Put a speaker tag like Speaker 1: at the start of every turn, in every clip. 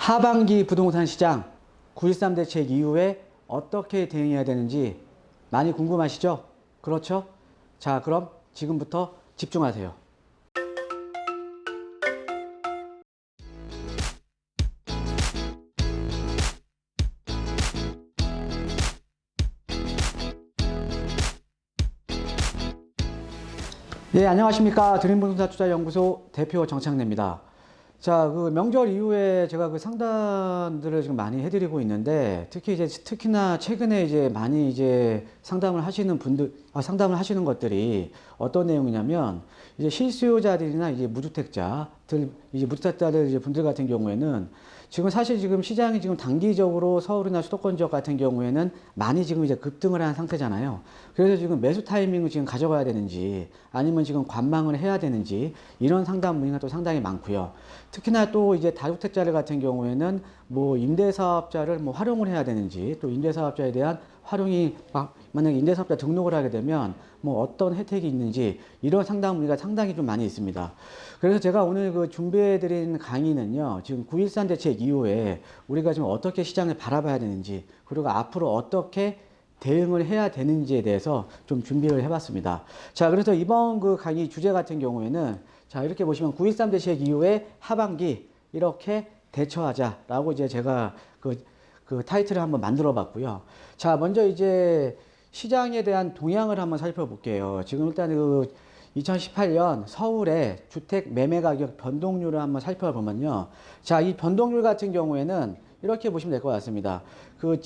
Speaker 1: 하반기 부동산 시장 9.13 대책 이후에 어떻게 대응해야 되는지 많이 궁금하시죠? 그렇죠? 자, 그럼 지금부터 집중하세요. 네, 안녕하십니까. 드림부동산투자연구소 대표 정창래입니다. 자, 그 명절 이후에 제가 그 상담들을 지금 많이 해드리고 있는데, 특히나 최근에 이제 많이 이제 상담을 하시는 상담을 하시는 것들이 어떤 내용이냐면, 이제 실수요자들이나 이제 무주택자들 이제 분들 같은 경우에는 사실 지금 시장이 지금 단기적으로 서울이나 수도권 지역 같은 경우에는 많이 지금 이제 급등을 한 상태잖아요. 그래서 지금 매수 타이밍을 지금 가져가야 되는지 아니면 지금 관망을 해야 되는지 이런 상담 문의가 또 상당히 많고요. 특히나 또 이제 다주택자들 같은 경우에는 뭐 임대사업자를 뭐 활용을 해야 되는지, 또 임대사업자에 대한 활용이 만약에 임대사업자 등록을 하게 되면 뭐 어떤 혜택이 있는지 이런 상담 문의가 상당히 좀 많이 있습니다. 그래서 제가 오늘 그 준비해드린 강의는요, 지금 9.13 대책 이후에 우리가 지금 어떻게 시장을 바라봐야 되는지, 그리고 앞으로 어떻게 대응을 해야 되는지에 대해서 좀 준비를 해봤습니다. 자, 그래서 이번 그 강의 주제 같은 경우에는 자, 이렇게 보시면 9.13 대책 이후에 하반기 이렇게 대처하자라고 이제 제가 그 타이틀을 한번 만들어 봤고요. 자, 먼저 이제 시장에 대한 동향을 한번 살펴볼게요. 지금 일단 그 2018년 서울의 주택 매매 가격 변동률을 한번 살펴보면요. 자, 이 변동률 같은 경우에는 이렇게 보시면 될 것 같습니다. 그러니까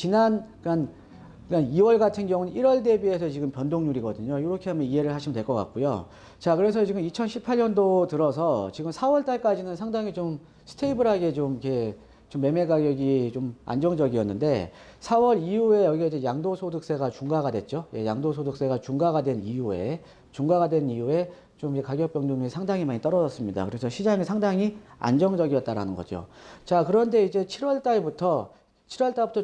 Speaker 1: 2월 같은 경우는 1월 대비해서 지금 변동률이거든요. 이렇게 하면 이해를 하시면 될 것 같고요. 자, 그래서 지금 2018년도 들어서 지금 4월 달까지는 상당히 좀 스테이블하게 좀 이렇게 좀 매매 가격이 좀 안정적이었는데 4월 이후에 여기가 이제 양도소득세가 중과가 됐죠. 예, 양도소득세가 중과가 된 이후에 좀 이제 가격 변동률이 상당히 많이 떨어졌습니다. 그래서 시장이 상당히 안정적이었다라는 거죠. 자, 그런데 이제 7월 달부터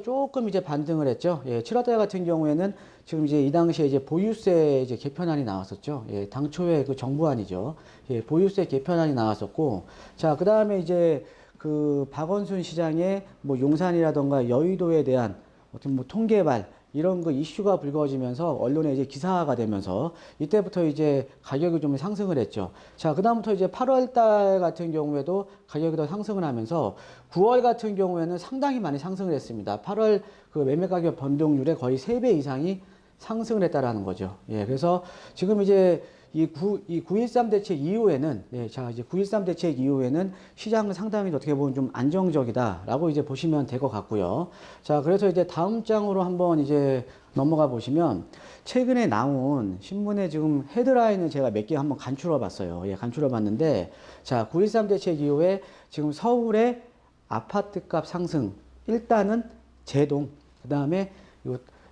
Speaker 1: 조금 이제 반등을 했죠. 예, 7월 달 같은 경우에는 지금 이제 이 당시에 이제 보유세 이제 개편안이 나왔었죠. 예, 당초에 그 정부안이죠. 예, 보유세 개편안이 나왔었고, 자, 그 다음에 이제 그 박원순 시장의 뭐 용산이라던가 여의도에 대한 어떤 뭐 통계발 이런 거 이슈가 불거지면서 언론에 이제 기사화가 되면서 이때부터 이제 가격이 좀 상승을 했죠. 자, 그다음부터 이제 8월 달 같은 경우에도 가격이 더 상승을 하면서 9월 같은 경우에는 상당히 많이 상승을 했습니다. 8월 그 매매 가격 변동률의 거의 3배 이상이 상승을 했다라는 거죠. 예, 그래서 지금 이제 이 9.13 대책 이후에는, 네, 자, 이제 9.13 대책 이후에는 시장은 상당히 어떻게 보면 좀 안정적이다라고 이제 보시면 될 것 같고요. 자, 그래서 이제 다음 장으로 한번 이제 넘어가 보시면 최근에 나온 신문에 지금 헤드라인을 제가 몇 개 한번 간추려 봤어요. 예, 간추려 봤는데, 자, 9.13 대책 이후에 지금 서울의 아파트 값 상승, 일단은 제동, 그 다음에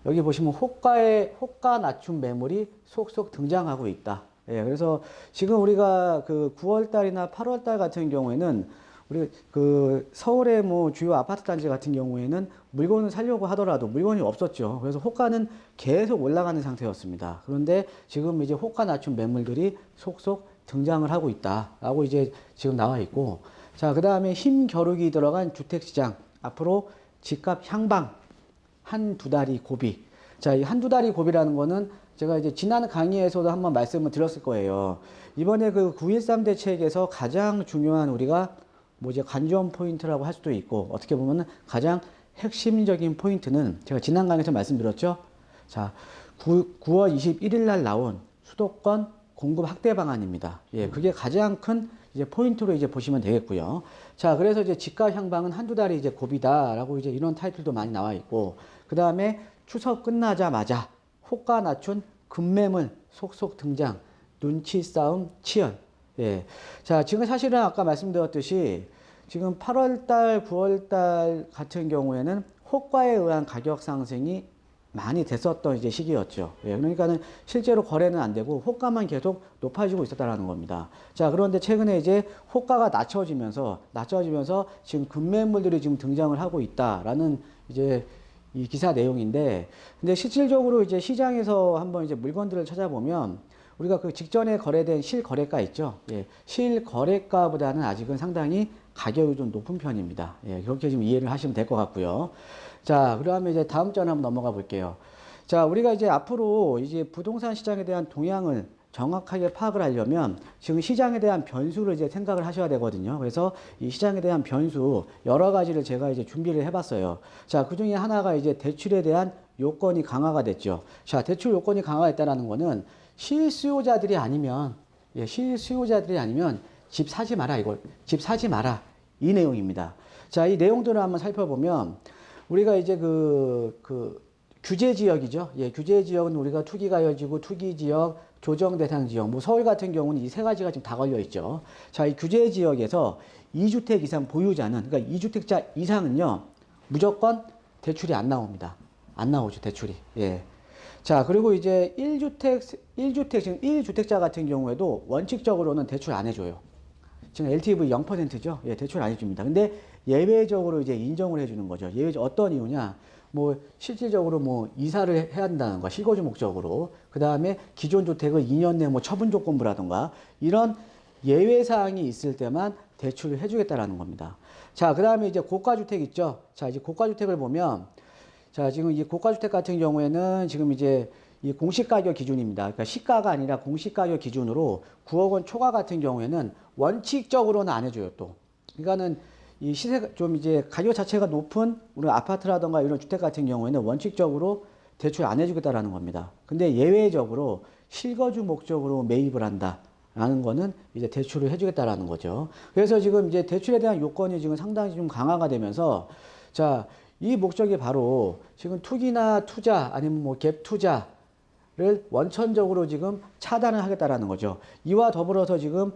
Speaker 1: 여기 보시면 호가 낮춤 매물이 속속 등장하고 있다. 예, 그래서 지금 우리가 그 9월 달이나 8월 달 같은 경우에는 우리 그 서울의 뭐 주요 아파트 단지 같은 경우에는 물건을 사려고 하더라도 물건이 없었죠. 그래서 호가는 계속 올라가는 상태였습니다. 그런데 지금 이제 호가 낮춤 매물들이 속속 등장을 하고 있다라고 이제 지금 나와 있고, 자, 그 다음에 힘겨루기 들어간 주택시장 앞으로 집값 향방 한두 달이 고비. 자, 이 한두 달이 고비라는 거는 제가 이제 지난 강의에서도 한번 말씀을 드렸을 거예요. 이번에 그 9.13 대책에서 가장 중요한 우리가 뭐 이제 관전 포인트라고 할 수도 있고, 어떻게 보면은 가장 핵심적인 포인트는 제가 지난 강의에서 말씀드렸죠. 자, 9월 21일 날 나온 수도권 공급 확대 방안입니다. 예, 그게 가장 큰 이제 포인트로 이제 보시면 되겠고요. 자, 그래서 이제 집값 향방은 한두 달이 이제 고비다라고 이제 이런 타이틀도 많이 나와 있고, 그 다음에 추석 끝나자마자 호가 낮춘 급매물 속속 등장, 눈치 싸움 치열. 예. 자, 지금 사실은 아까 말씀드렸듯이 지금 8월달, 9월달 같은 경우에는 호가에 의한 가격 상승이 많이 됐었던 이제 시기였죠. 예, 그러니까는 실제로 거래는 안 되고 호가만 계속 높아지고 있었다라는 겁니다. 자, 그런데 최근에 이제 호가가 낮춰지면서 지금 급매물들이 지금 등장을 하고 있다라는 이제 이 기사 내용인데, 근데 실질적으로 이제 시장에서 한번 이제 물건들을 찾아보면 우리가 그 직전에 거래된 실거래가 있죠. 예, 실거래가보다는 아직은 상당히 가격이 좀 높은 편입니다. 예, 그렇게 좀 이해를 하시면 될 것 같고요. 자, 그러면 이제 다음 장 한번 넘어가 볼게요. 자, 우리가 이제 앞으로 이제 부동산 시장에 대한 동향을 정확하게 파악을 하려면 지금 시장에 대한 변수를 이제 생각을 하셔야 되거든요. 그래서 이 시장에 대한 변수 여러 가지를 제가 이제 준비를 해봤어요. 자, 그 중에 하나가 이제 대출에 대한 요건이 강화가 됐죠. 자, 대출 요건이 강화했다라는 거는 실수요자들이 아니면, 예, 실수요자들이 아니면 집 사지 마라, 이걸. 집 사지 마라. 이 내용입니다. 자, 이 내용들을 한번 살펴보면 우리가 이제 규제 지역이죠. 예, 규제 지역은 우리가 투기가여지구, 투기 지역, 조정 대상 지역, 뭐 서울 같은 경우는 이 세 가지가 지금 다 걸려 있죠. 자, 이 규제 지역에서 2주택 이상 보유자는, 그러니까 2주택자 이상은요, 무조건 대출이 안 나옵니다. 안 나오죠, 대출이. 예. 자, 그리고 이제 1주택, 지금 1주택자 같은 경우에도 원칙적으로는 대출 안 해줘요. 지금 LTV 0%죠. 예, 대출 안 해줍니다. 근데 예외적으로 이제 인정을 해주는 거죠. 어떤 이유냐? 뭐 실질적으로 뭐 이사를 해야 한다는 거, 실거주 목적으로. 그 다음에 기존 주택을 2년 내 뭐 처분 조건부라든가 이런 예외 사항이 있을 때만 대출을 해주겠다라는 겁니다. 자, 그 다음에 이제 고가주택 있죠. 자, 이제 고가주택을 보면, 자, 지금 이 고가주택 같은 경우에는 지금 이제 이 공시가격 기준입니다. 그러니까 시가가 아니라 공시가격 기준으로 9억 원 초과 같은 경우에는 원칙적으로는 안 해줘요, 또. 그러니까는 이 시세가 좀 이제 가격 자체가 높은 우리 아파트라던가 이런 주택 같은 경우에는 원칙적으로 대출 안 해주겠다라는 겁니다. 근데 예외적으로 실거주 목적으로 매입을 한다라는 거는 이제 대출을 해주겠다라는 거죠. 그래서 지금 이제 대출에 대한 요건이 지금 상당히 좀 강화가 되면서, 자, 이 목적이 바로 지금 투기나 투자 아니면 뭐 갭 투자를 원천적으로 지금 차단을 하겠다라는 거죠. 이와 더불어서 지금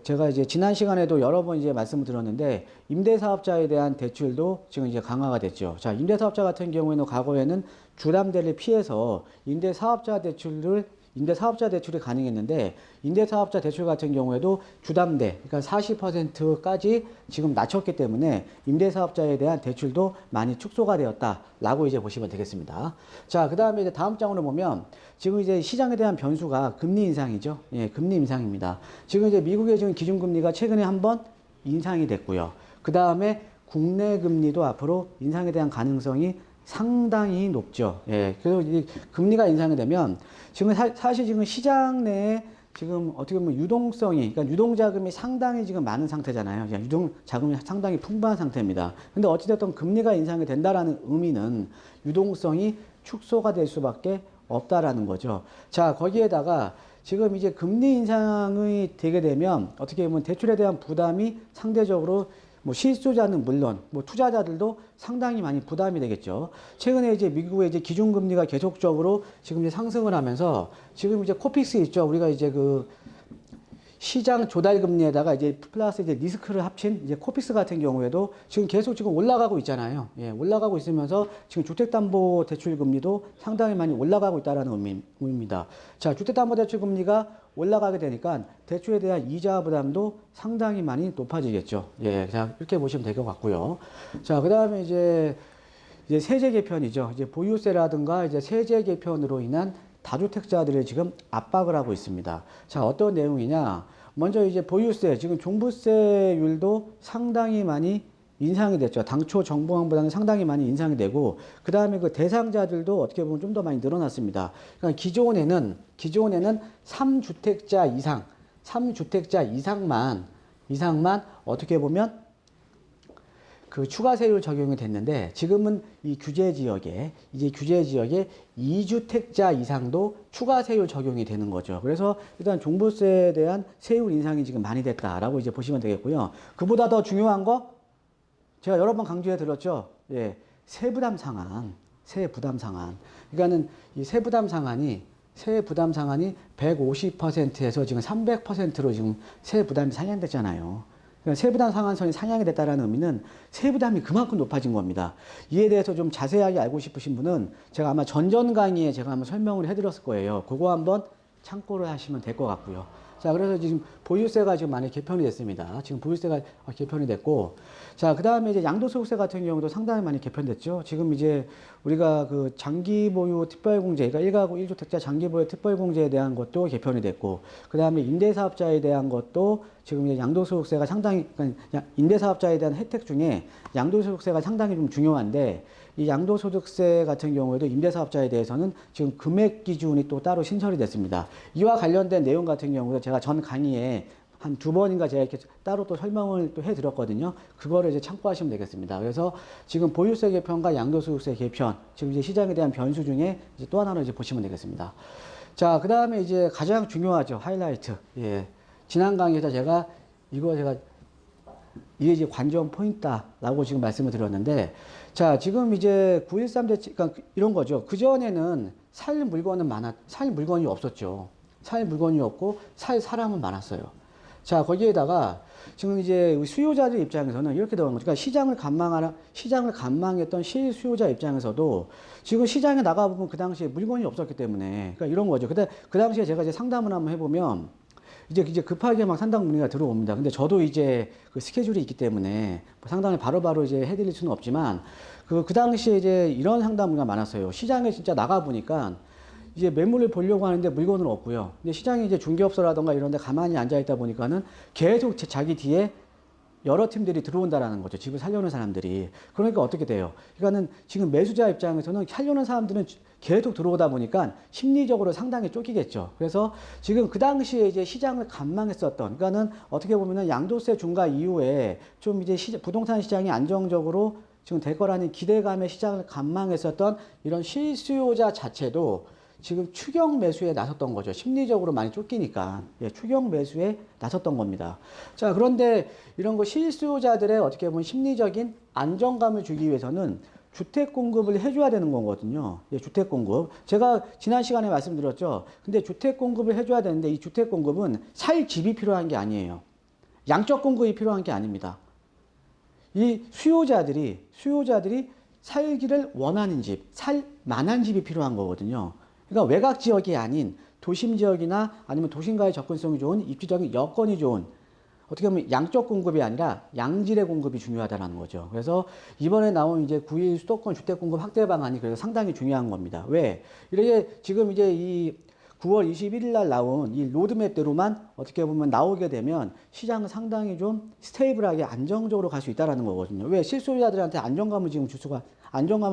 Speaker 1: 제가 이제 지난 시간에도 여러 번 이제 말씀을 드렸는데, 임대사업자에 대한 대출도 지금 이제 강화가 됐죠. 자, 임대사업자 같은 경우에는 과거에는 주담대를 피해서 임대사업자 대출이 가능했는데, 임대사업자 대출 같은 경우에도 주담대, 그러니까 40%까지 지금 낮췄기 때문에 임대사업자에 대한 대출도 많이 축소가 되었다라고 이제 보시면 되겠습니다. 자, 그 다음에 이제 다음 장으로 보면 지금 이제 시장에 대한 변수가 금리 인상이죠. 예, 금리 인상입니다. 지금 이제 미국의 지금 기준금리가 최근에 한번 인상이 됐고요. 그 다음에 국내 금리도 앞으로 인상에 대한 가능성이 상당히 높죠. 예. 그래서 이 금리가 인상이 되면 지금 사실 지금 시장 내에 지금 어떻게 보면 그러니까 유동자금이 상당히 지금 많은 상태잖아요. 유동자금이 상당히 풍부한 상태입니다. 근데 어찌됐든 금리가 인상이 된다라는 의미는 유동성이 축소가 될 수밖에 없다라는 거죠. 자, 거기에다가 지금 이제 금리 인상이 되게 되면 어떻게 보면 대출에 대한 부담이 상대적으로 뭐 실수요자는 물론 뭐 투자자들도 상당히 많이 부담이 되겠죠. 최근에 이제 미국의 이제 기준금리가 계속적으로 지금 이제 상승을 하면서 지금 이제 코픽스 있죠. 우리가 이제 시장 조달금리에다가 이제 플러스 이제 리스크를 합친 이제 코픽스 같은 경우에도 지금 계속 지금 올라가고 있잖아요. 예, 올라가고 있으면서 지금 주택담보대출금리도 상당히 많이 올라가고 있다라는 의미입니다. 자, 주택담보대출금리가 올라가게 되니까 대출에 대한 이자 부담도 상당히 많이 높아지겠죠. 예, 자, 이렇게 보시면 될 것 같고요. 자, 그 다음에 이제 세제 개편이죠. 이제 보유세라든가 이제 세제 개편으로 인한 다주택자들을 지금 압박을 하고 있습니다. 자, 어떤 내용이냐? 먼저 이제 보유세, 지금 종부세율도 상당히 많이 인상이 됐죠. 당초 정부안보다는 상당히 많이 인상이 되고, 그 다음에 그 대상자들도 어떻게 보면 좀 더 많이 늘어났습니다. 그러니까 기존에는 3주택자 이상만 어떻게 보면 그 추가세율 적용이 됐는데, 지금은 이 규제 지역에 2주택자 이상도 추가세율 적용이 되는 거죠. 그래서 일단 종부세에 대한 세율 인상이 지금 많이 됐다라고 이제 보시면 되겠고요. 그보다 더 중요한 거 제가 여러 번 강조해 드렸죠. 예, 세부담 상한. 그러니까는 이 세부담 상한이 150%에서 지금 300%로 지금 세부담이 상향됐잖아요. 그러니까 세부담 상한선이 상향이 됐다는 의미는 세부담이 그만큼 높아진 겁니다. 이에 대해서 좀 자세하게 알고 싶으신 분은 제가 아마 전전 강의에 제가 한번 설명을 해드렸을 거예요. 그거 한번 참고를 하시면 될 것 같고요. 자, 그래서 지금 보유세가 지금 많이 개편이 됐습니다. 지금 보유세가 개편이 됐고, 자, 그 다음에 이제 양도소득세 같은 경우도 상당히 많이 개편됐죠. 지금 이제 우리가 그 장기보유 특별공제, 그러니까 1가구 1주택자 장기보유 특별공제에 대한 것도 개편이 됐고, 그 다음에 임대사업자에 대한 것도 지금 이제 양도소득세가 상당히, 그러니까 임대사업자에 대한 혜택 중에 양도소득세가 상당히 좀 중요한데, 이 양도소득세 같은 경우에도 임대사업자에 대해서는 지금 금액 기준이 또 따로 신설이 됐습니다. 이와 관련된 내용 같은 경우도 제가 전 강의에 한 2번인가 제가 이렇게 따로 또 설명을 또 해드렸거든요. 그거를 이제 참고하시면 되겠습니다. 그래서 지금 보유세 개편과 양도소득세 개편, 지금 이제 시장에 대한 변수 중에 이제 또 하나를 이제 보시면 되겠습니다. 자, 그 다음에 이제 가장 중요하죠. 하이라이트. 예. 지난 강의에서 제가 이게 이제 관전 포인트다라고 지금 말씀을 드렸는데, 자, 지금 이제 9.13 대책, 그러니까 이런 거죠. 그전에는 살 물건이 없었죠. 살 물건이 없고, 살 사람은 많았어요. 자, 거기에다가 지금 이제 수요자들 입장에서는 이렇게 되는 거죠. 그러니까 시장을 관망했던 실수요자 입장에서도 지금 시장에 나가보면 그 당시에 물건이 없었기 때문에, 그러니까 이런 거죠. 근데 그 당시에 제가 이제 상담을 한번 해보면 이제 급하게 막 상담 문의가 들어옵니다. 근데 저도 이제 그 스케줄이 있기 때문에 상담을 바로바로 이제 해드릴 수는 없지만 그 당시에 이제 이런 상담 문의가 많았어요. 시장에 진짜 나가보니까 이제 매물을 보려고 하는데 물건은 없고요. 근데 시장이 이제 중개업소라던가 이런 데 가만히 앉아있다 보니까는 계속 자기 뒤에 여러 팀들이 들어온다라는 거죠. 집을 살려는 사람들이. 그러니까 어떻게 돼요? 그러니까는 지금 매수자 입장에서는 살려는 사람들은 계속 들어오다 보니까 심리적으로 상당히 쫓기겠죠. 그래서 지금 그 당시에 이제 시장을 관망했었던, 그러니까는 어떻게 보면은 양도세 중과 이후에 좀 이제 부동산 시장이 안정적으로 지금 될 거라는 기대감에 시장을 관망했었던 이런 실수요자 자체도 지금 추격 매수에 나섰던 거죠. 심리적으로 많이 쫓기니까. 예, 추격 매수에 나섰던 겁니다. 자, 그런데 이런 거 실수요자들의 어떻게 보면 심리적인 안정감을 주기 위해서는 주택 공급을 해줘야 되는 거거든요. 예, 주택 공급. 제가 지난 시간에 말씀드렸죠. 근데 주택 공급을 해줘야 되는데 이 주택 공급은 살 집이 필요한 게 아니에요. 양적 공급이 필요한 게 아닙니다. 이 수요자들이 살기를 원하는 집, 살 만한 집이 필요한 거거든요. 그러니까 외곽 지역이 아닌 도심 지역이나 아니면 도심과의 접근성이 좋은 입지적인 여건이 좋은, 어떻게 보면 양적 공급이 아니라 양질의 공급이 중요하다는 거죠. 그래서 이번에 나온 이제 9.1 수도권 주택 공급 확대 방안이 그래서 상당히 중요한 겁니다. 왜? 이렇게 지금 이제 이 9월 21일 날 나온 이 로드맵대로만 어떻게 보면 나오게 되면 시장은 상당히 좀 스테이블하게 안정적으로 갈 수 있다는 거거든요. 왜? 실수요자들한테 안정감을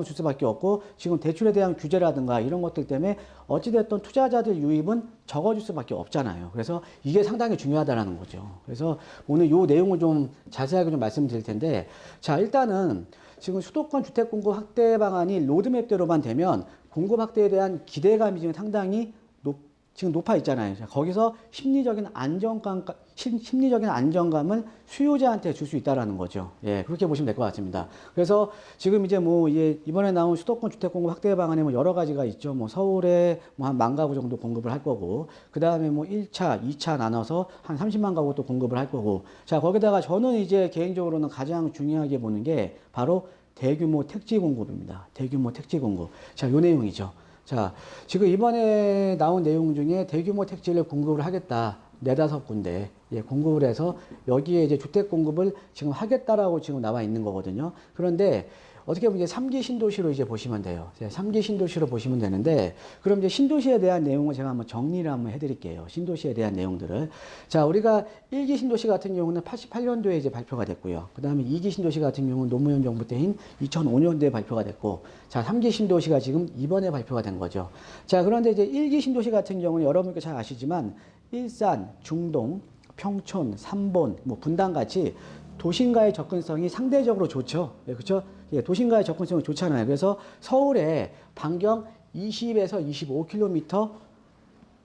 Speaker 1: 줄 수밖에 없고, 지금 대출에 대한 규제라든가 이런 것들 때문에 어찌됐든 투자자들 유입은 적어질 수밖에 없잖아요. 그래서 이게 상당히 중요하다는 거죠. 그래서 오늘 이 내용을 좀 자세하게 좀 말씀드릴 텐데, 자, 일단은 지금 수도권 주택 공급 확대 방안이 로드맵대로만 되면 공급 확대에 대한 기대감이 지금 상당히 지금 높아 있잖아요. 거기서 심리적인 안정감을 수요자한테 줄 수 있다라는 거죠. 예, 그렇게 보시면 될 것 같습니다. 그래서 지금 이제 이번에 나온 수도권 주택 공급 확대 방안에 여러 가지가 있죠. 서울에 한 10,000 가구 정도 공급을 할 거고, 그 다음에 1차, 2차 나눠서 한 30만 가구 또 공급을 할 거고. 자, 거기다가 저는 이제 개인적으로는 가장 중요하게 보는 게 바로 대규모 택지 공급입니다. 대규모 택지 공급. 자, 요 내용이죠. 자, 지금 이번에 나온 내용 중에 대규모 택지를 공급을 하겠다. 4-5군데 공급을 해서 여기에 이제 주택 공급을 지금 하겠다라고 지금 나와 있는 거거든요. 그런데 어떻게 보면 이제 3기 신도시로 이제 보시면 돼요. 3기 신도시로 보시면 되는데, 그럼 이제 신도시에 대한 내용을 제가 한번 정리를 한번 해드릴게요. 신도시에 대한 내용들을. 자, 우리가 1기 신도시 같은 경우는 88년도에 이제 발표가 됐고요. 그 다음에 2기 신도시 같은 경우는 노무현 정부 때인 2005년도에 발표가 됐고, 자, 3기 신도시가 지금 이번에 발표가 된 거죠. 자, 그런데 이제 1기 신도시 같은 경우는 여러분께 잘 아시지만 일산, 중동, 평촌, 삼본, 분당 같이 도심과의 접근성이 상대적으로 좋죠. 예, 그렇죠? 예, 도심과의 접근성이 좋잖아요. 그래서 서울에 반경 20에서 25km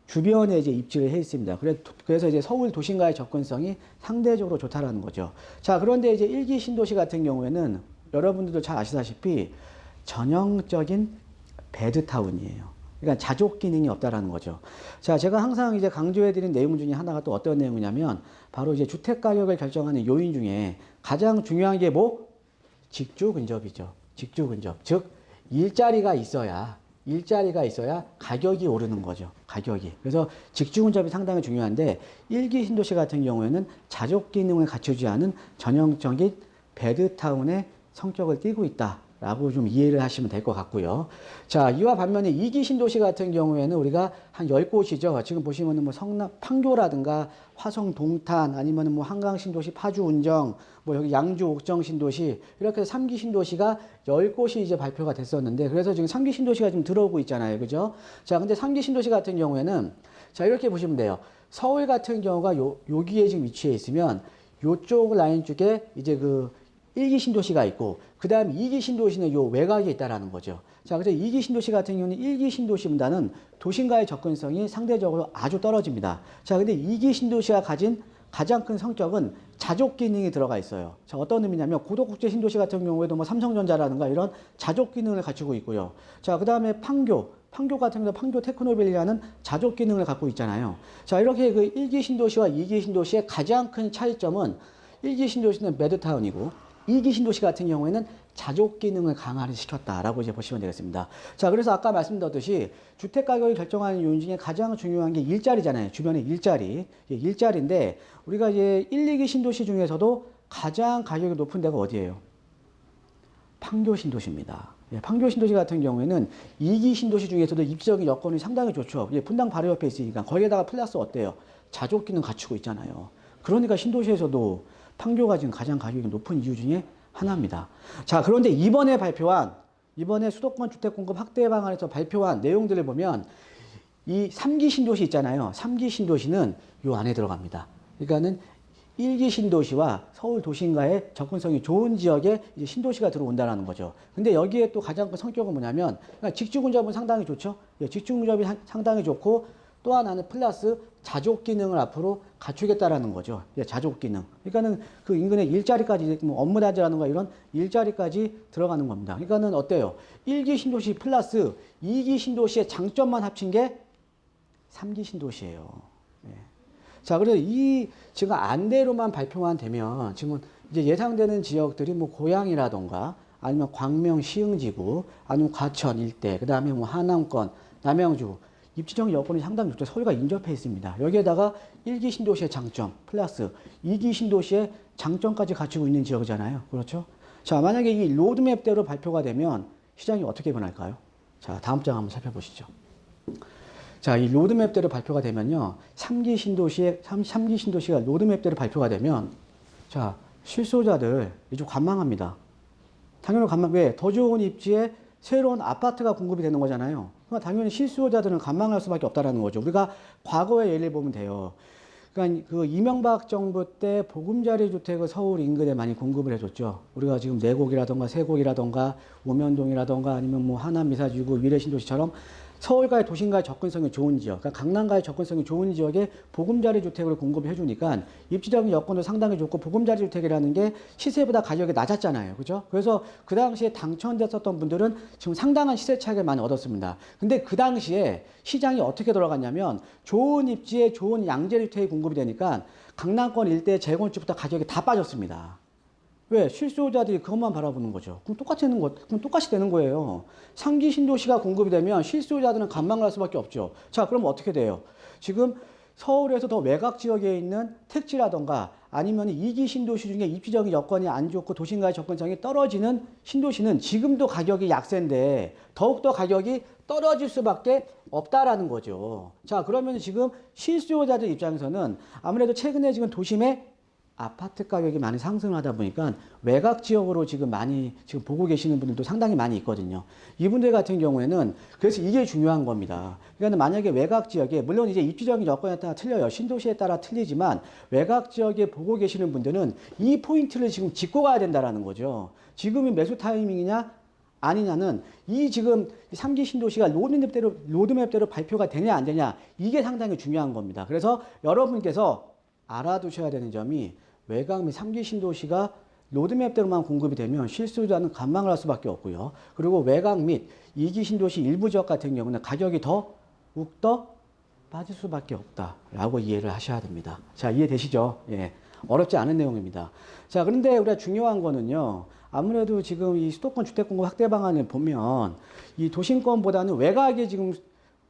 Speaker 1: 주변에 이제 입지를 해 있습니다. 그래서 이제 서울 도심과의 접근성이 상대적으로 좋다라는 거죠. 자, 그런데 이제 1기 신도시 같은 경우에는 여러분들도 잘 아시다시피 전형적인 배드타운이에요. 그러니까 자족 기능이 없다라는 거죠. 자, 제가 항상 이제 강조해드린 내용 중에 하나가 또 어떤 내용이냐면, 바로 이제 주택 가격을 결정하는 요인 중에 가장 중요한 게 직주 근접이죠. 직주 근접. 즉, 일자리가 있어야 가격이 오르는 거죠. 가격이. 그래서 직주 근접이 상당히 중요한데, 1기 신도시 같은 경우에는 자족 기능을 갖추지 않은 전형적인 배드타운의 성격을 띠고 있다. 라고 좀 이해를 하시면 될 것 같고요. 자, 이와 반면에 2기 신도시 같은 경우에는 우리가 한 10곳이죠. 지금 보시면은 뭐 성남, 판교라든가 화성 동탄 아니면은 뭐 한강 신도시 파주 운정 뭐 여기 양주 옥정 신도시 이렇게 해서 3기 신도시가 10곳이 이제 발표가 됐었는데 그래서 지금 3기 신도시가 좀 들어오고 있잖아요. 그죠? 자, 근데 3기 신도시 같은 경우에는 자, 이렇게 보시면 돼요. 서울 같은 경우가 여기에 지금 위치해 있으면 요쪽 라인 쪽에 이제 그 1기 신도시가 있고 그 다음에 2기 신도시는 요 외곽에 있다라는 거죠. 자, 그래서 2기 신도시 같은 경우는 1기 신도시보다는 도심과의 접근성이 상대적으로 아주 떨어집니다. 자, 근데 2기 신도시가 가진 가장 큰 성격은 자족 기능이 들어가 있어요. 자, 어떤 의미냐면 고도국제 신도시 같은 경우에도 뭐 삼성전자라든가 이런 자족 기능을 갖추고 있고요. 자, 그 다음에 판교 같은 경우 판교 테크노밸리라는 자족 기능을 갖고 있잖아요. 자, 이렇게 그 1기 신도시와 2기 신도시의 가장 큰 차이점은 1기 신도시는 매드타운이고 2기 신도시 같은 경우에는 자족 기능을 강화를 시켰다라고 이제 보시면 되겠습니다. 자, 그래서 아까 말씀드렸듯이 주택 가격을 결정하는 요인 중에 가장 중요한 게 일자리잖아요. 주변의 일자리. 일자리인데 우리가 이제 1, 2기 신도시 중에서도 가장 가격이 높은 데가 어디예요? 판교 신도시입니다. 판교 신도시 같은 경우에는 2기 신도시 중에서도 입지적인 여건이 상당히 좋죠. 분당 바로 옆에 있으니까 거기에다가 플러스 어때요? 자족 기능 갖추고 있잖아요. 그러니까 신도시에서도 판교가 지금 가장 가격이 높은 이유 중에 하나입니다. 자, 그런데 이번에 수도권 주택 공급 확대 방안에서 발표한 내용들을 보면 이 3기 신도시 있잖아요. 3기 신도시는 요 안에 들어갑니다. 그러니까는 1기 신도시와 서울 도심과의 접근성이 좋은 지역에 이제 신도시가 들어온다는 거죠. 근데 여기에 또 가장 큰 성격은 뭐냐면 직주 근접은 상당히 좋죠. 직주 근접이 상당히 좋고 또 하나는 플러스 자족 기능을 앞으로 갖추겠다라는 거죠. 자족 기능. 그러니까는 그 인근의 일자리까지 뭐 업무 단지라든가 이런 일자리까지 들어가는 겁니다. 그러니까는 어때요? 1기 신도시 플러스 2기 신도시의 장점만 합친 게 3기 신도시예요. 예. 자, 그래서 이 지금 안대로만 발표만 되면 지금 이제 예상되는 지역들이 뭐 고양이라던가 아니면 광명 시흥지구 아니면 과천 일대 그다음에 뭐 하남권 남양주 입지적 여건이 상당히 좋죠. 서울과 인접해 있습니다. 여기에다가 1기 신도시의 장점 플러스 2기 신도시의 장점까지 갖추고 있는 지역이잖아요. 그렇죠? 자, 만약에 이 로드맵대로 발표가 되면 시장이 어떻게 변할까요? 자, 다음 장 한번 살펴보시죠. 자, 이 로드맵대로 발표가 되면요. 3기 신도시가 로드맵대로 발표가 되면 자, 실소유자들 이제 관망합니다. 당연히 왜? 더 좋은 입지에 새로운 아파트가 공급이 되는 거잖아요. 그러니까 당연히 실수요자들은 관망할 수밖에 없다라는 거죠. 우리가 과거의 예를 보면 돼요. 그러니까 그 이명박 정부 때 보금자리 주택을 서울 인근에 많이 공급을 해줬죠. 우리가 지금 내곡이라던가 세곡이라던가 우면동이라던가 아니면 뭐 하남 미사지구 위례신도시처럼 서울과의 도심과의 접근성이 좋은 지역, 그러니까 강남과의 접근성이 좋은 지역에 보금자리 주택을 공급해 주니까 입지적인 여건도 상당히 좋고 보금자리 주택이라는 게 시세보다 가격이 낮았잖아요. 그죠? 그래서 그 당시에 당첨됐었던 분들은 지금 상당한 시세 차익을 많이 얻었습니다. 근데 그 당시에 시장이 어떻게 돌아갔냐면 좋은 입지에 좋은 양재 주택이 공급이 되니까 강남권 일대 재건축부터 가격이 다 빠졌습니다. 왜? 실수요자들이 그것만 바라보는 거죠. 그럼 똑같이 되는 거예요. 3기 신도시가 공급이 되면 실수요자들은 관망을 할 수밖에 없죠. 자, 그럼 어떻게 돼요? 지금 서울에서 더 외곽 지역에 있는 택지라던가 아니면 2기 신도시 중에 입지적인 여건이 안 좋고 도심과의 접근성이 떨어지는 신도시는 지금도 가격이 약세인데 더욱더 가격이 떨어질 수밖에 없다라는 거죠. 자, 그러면 지금 실수요자들 입장에서는 아무래도 최근에 지금 도심에 아파트 가격이 많이 상승하다 보니까 외곽 지역으로 지금 보고 계시는 분들도 상당히 많이 있거든요. 이분들 같은 경우에는 그래서 이게 중요한 겁니다. 그러니까 만약에 외곽 지역에 물론 이제 입지적인 여건에 따라 틀려요. 신도시에 따라 틀리지만 외곽 지역에 보고 계시는 분들은 이 포인트를 지금 짚고 가야 된다라는 거죠. 지금이 매수 타이밍이냐 아니냐는 이 지금 3기 신도시가 로드맵대로 발표가 되냐 안 되냐 이게 상당히 중요한 겁니다. 그래서 여러분께서 알아두셔야 되는 점이 외곽 및 3기 신도시가 로드맵대로만 공급이 되면 실수요자는 관망을 할 수밖에 없고요. 그리고 외곽 및 2기 신도시 일부 지역 같은 경우는 가격이 더욱더 빠질 수밖에 없다라고 이해를 하셔야 됩니다. 자, 이해되시죠? 예. 어렵지 않은 내용입니다. 자, 그런데 우리가 중요한 거는요. 아무래도 지금 이 수도권 주택 공급 확대 방안을 보면 이 도심권보다는 외곽에 지금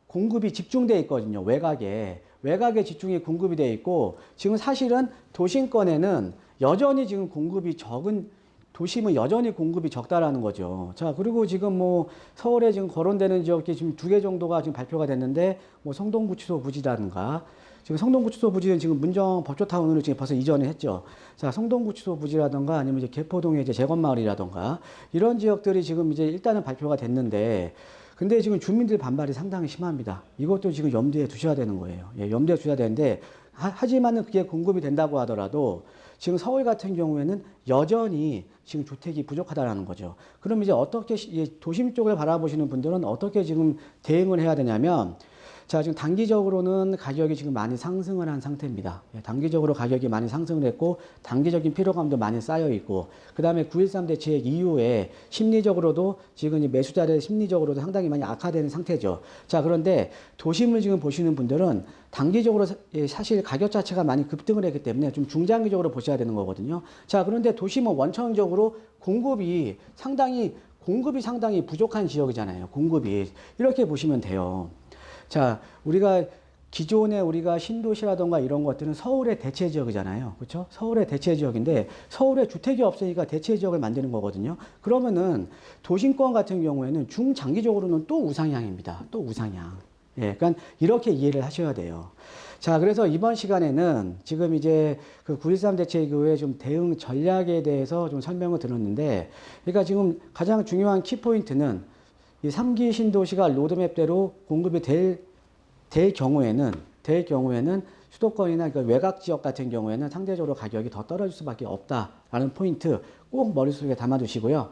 Speaker 1: 공급이 집중되어 있거든요. 외곽에 집중이 공급이 되어 있고 지금 사실은 도심권에는 여전히 지금 공급이 적은 도심은 여전히 공급이 적다라는 거죠. 자, 그리고 지금 뭐 서울에 지금 거론되는 지역이 지금 2개 정도가 지금 발표가 됐는데 뭐 성동구치소 부지라든가 지금 성동구치소 부지는 지금 문정 법조타운으로 지금 벌써 이전을 했죠. 자, 성동구치소 부지라든가 아니면 이제 개포동의 이제 재건마을이라든가 이런 지역들이 지금 이제 일단은 발표가 됐는데 근데 지금 주민들 반발이 상당히 심합니다. 이것도 지금 염두에 두셔야 되는 거예요. 예, 염두에 두셔야 되는데 하지만은 그게 공급이 된다고 하더라도 지금 서울 같은 경우에는 여전히 지금 주택이 부족하다는 거죠. 그럼 이제 어떻게 도심 쪽을 바라보시는 분들은 어떻게 지금 대응을 해야 되냐면 자, 지금 단기적으로는 가격이 지금 많이 상승을 한 상태입니다. 예, 단기적으로 가격이 많이 상승을 했고, 단기적인 피로감도 많이 쌓여 있고, 그 다음에 9.13 대책 이후에 심리적으로도 지금 이 매수자들 심리적으로도 상당히 많이 악화되는 상태죠. 자, 그런데 도심을 지금 보시는 분들은 단기적으로 사실 가격 자체가 많이 급등을 했기 때문에 좀 중장기적으로 보셔야 되는 거거든요. 자, 그런데 도심은 원천적으로 공급이 상당히 부족한 지역이잖아요. 공급이. 이렇게 보시면 돼요. 자, 우리가 신도시라던가 이런 것들은 서울의 대체 지역이잖아요. 그렇죠? 서울의 대체 지역인데 서울에 주택이 없으니까 대체 지역을 만드는 거거든요. 그러면은 도심권 같은 경우에는 중장기적으로는 또 우상향입니다. 또 우상향. 예, 그러니까 이렇게 이해를 하셔야 돼요. 자, 그래서 이번 시간에는 지금 이제 그 9.13 대책 이후에 좀 대응 전략에 대해서 좀 설명을 드렸는데, 그러니까 지금 가장 중요한 키포인트는 이 3기 신도시가 로드맵대로 공급이 될 경우에는 수도권이나 그 외곽 지역 같은 경우에는 상대적으로 가격이 더 떨어질 수밖에 없다라는 포인트 꼭 머릿속에 담아두시고요.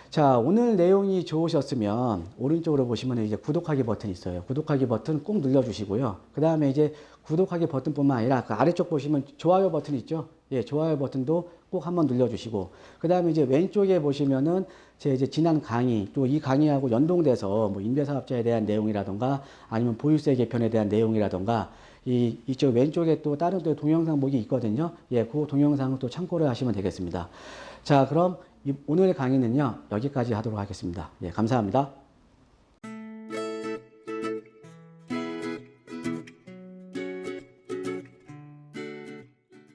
Speaker 1: 자, 오늘 내용이 좋으셨으면 오른쪽으로 보시면 이제 구독하기 버튼 있어요. 구독하기 버튼 꼭 눌러주시고요. 그 다음에 이제 구독하기 버튼뿐만 아니라 그 아래쪽 보시면 좋아요 버튼 있죠? 예, 좋아요 버튼도 꼭 한번 눌러주시고, 그 다음에 이제 왼쪽에 보시면은 제 이제 지난 강의, 또 이 강의하고 연동돼서 뭐 임대사업자에 대한 내용이라던가 아니면 보유세 개편에 대한 내용이라던가 이쪽 왼쪽에 또 다른 또 동영상목이 있거든요. 예, 그 동영상을 또 참고를 하시면 되겠습니다. 자, 그럼 오늘의 강의는요, 여기까지 하도록 하겠습니다. 예, 감사합니다.